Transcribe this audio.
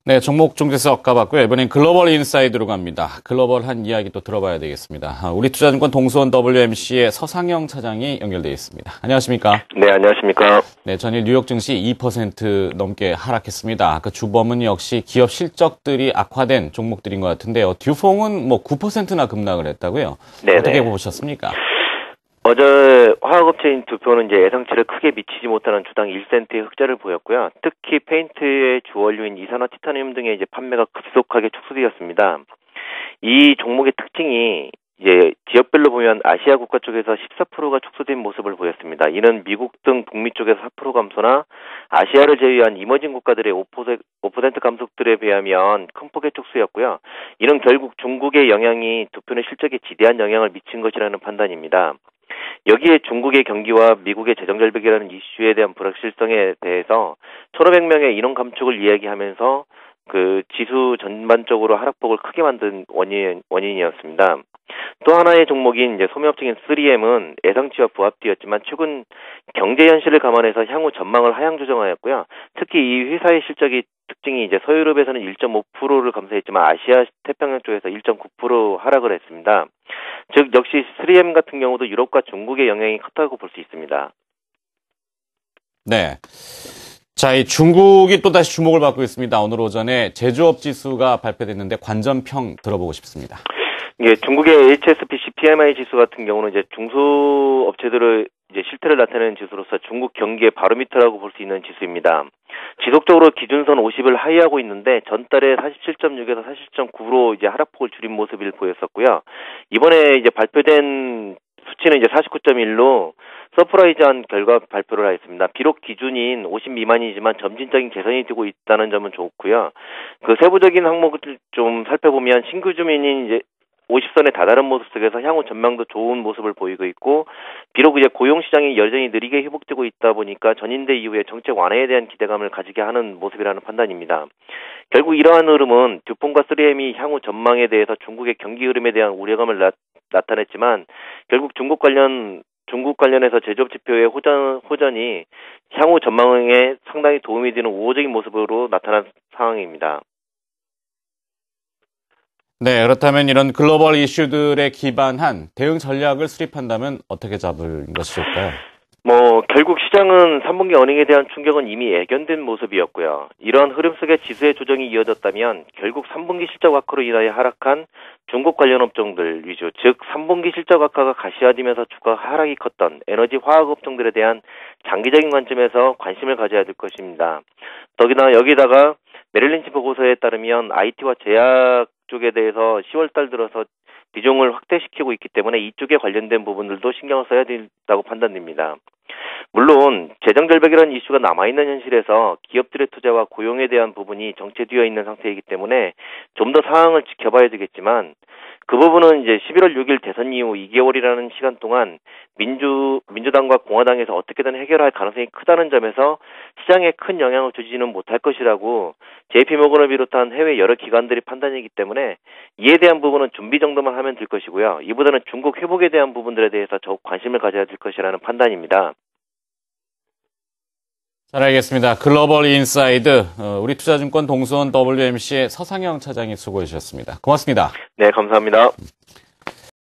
네, 종목 중에서 가봤고요. 이번엔 글로벌 인사이드로 갑니다. 글로벌한 이야기 또 들어봐야 되겠습니다. 우리투자증권 동수원 WMC의 서상영 차장이 연결되어 있습니다. 안녕하십니까? 네, 안녕하십니까? 네, 전일 뉴욕 증시 2% 넘게 하락했습니다. 그 주범은 역시 기업 실적들이 악화된 종목들인 것 같은데요. 듀퐁은 9%나 급락을 했다고요? 네네. 어떻게 보셨습니까? 어제 화학업체인 듀퐁은 이제 예상치를 크게 미치지 못하는 주당 1센트의 흑자를 보였고요. 특히 페인트의 주원료인 이산화 티타늄 등의 이제 판매가 급속하게 축소되었습니다. 이 종목의 특징이 이제 지역별로 보면 아시아 국가 쪽에서 14%가 축소된 모습을 보였습니다. 이는 미국 등 북미 쪽에서 4% 감소나 아시아를 제외한 이머징 국가들의 5% 감속들에 비하면 큰 폭의 축소였고요. 이는 결국 중국의 영향이 듀폰의 실적에 지대한 영향을 미친 것이라는 판단입니다. 여기에 중국의 경기와 미국의 재정 절벽이라는 이슈에 대한 불확실성에 대해서 1,500명의 인원 감축을 이야기하면서 그 지수 전반적으로 하락폭을 크게 만든 원인이었습니다. 또 하나의 종목인 이제 소매업체인 3M은 예상치와 부합되었지만 최근 경제 현실을 감안해서 향후 전망을 하향 조정하였고요. 특히 이 회사의 실적이 특징이 이제 서유럽에서는 1.5%를 감소했지만 아시아 태평양 쪽에서 1.9% 하락을 했습니다. 즉 역시 3M 같은 경우도 유럽과 중국의 영향이 컸다고 볼 수 있습니다. 네. 자, 이 중국이 또다시 주목을 받고 있습니다. 오늘 오전에 제조업 지수가 발표됐는데 관전평 들어보고 싶습니다. 예, 중국의 HSBC PMI 지수 같은 경우는 이제 중소업체들의 이제 실태를 나타내는 지수로서 중국 경기의 바로미터라고 볼 수 있는 지수입니다. 지속적으로 기준선 50을 하회하고 있는데 전달에 47.6에서 47.9로 이제 하락폭을 줄인 모습을 보였었고요. 이번에 이제 발표된 수치는 이제 49.1로 서프라이즈한 결과 발표를 하였습니다. 비록 기준인 50 미만이지만 점진적인 개선이 되고 있다는 점은 좋고요. 그 세부적인 항목을 좀 살펴보면 신규 주민이 이제 50선에 다다른 모습 속에서 향후 전망도 좋은 모습을 보이고 있고, 비록 이제 고용 시장이 여전히 느리게 회복되고 있다 보니까 전인대 이후에 정책 완화에 대한 기대감을 가지게 하는 모습이라는 판단입니다. 결국 이러한 흐름은 듀폰과 3M이 향후 전망에 대해서 중국의 경기 흐름에 대한 우려감을 나타냈지만 결국 중국 관련해서 제조업 지표의 호전이 향후 전망에 상당히 도움이 되는 우호적인 모습으로 나타난 상황입니다. 네, 그렇다면 이런 글로벌 이슈들에 기반한 대응 전략을 수립한다면 어떻게 잡을 것이 좋을까요? 결국 시장은 3분기 어닝에 대한 충격은 이미 예견된 모습이었고요. 이러한 흐름 속에 지수의 조정이 이어졌다면 결국 3분기 실적 악화로 인하여 하락한 중국 관련 업종들 위주, 즉 3분기 실적 악화가 가시화되면서 주가 하락이 컸던 에너지 화학 업종들에 대한 장기적인 관점에서 관심을 가져야 될 것입니다. 더구나 여기다가 메릴린치 보고서에 따르면 IT와 제약 쪽에 대해서 10월달 들어서 비중을 확대시키고 있기 때문에 이쪽에 관련된 부분들도 신경을 써야 된다고 판단됩니다. 물론 재정 절벽이라는 이슈가 남아있는 현실에서 기업들의 투자와 고용에 대한 부분이 정체되어 있는 상태이기 때문에 좀 더 상황을 지켜봐야 되겠지만, 그 부분은 이제 11월 6일 대선 이후 2개월이라는 시간 동안 민주당과 공화당에서 어떻게든 해결할 가능성이 크다는 점에서 시장에 큰 영향을 주지는 못할 것이라고 JP모건을 비롯한 해외 여러 기관들이 판단이기 때문에 이에 대한 부분은 준비 정도만 하면 될 것이고요. 이보다는 중국 회복에 대한 부분들에 대해서 더욱 관심을 가져야 될 것이라는 판단입니다. 잘 알겠습니다. 글로벌 인사이드, 우리투자증권 동수원 WMC의 서상영 차장이 수고해 주셨습니다. 고맙습니다. 네, 감사합니다.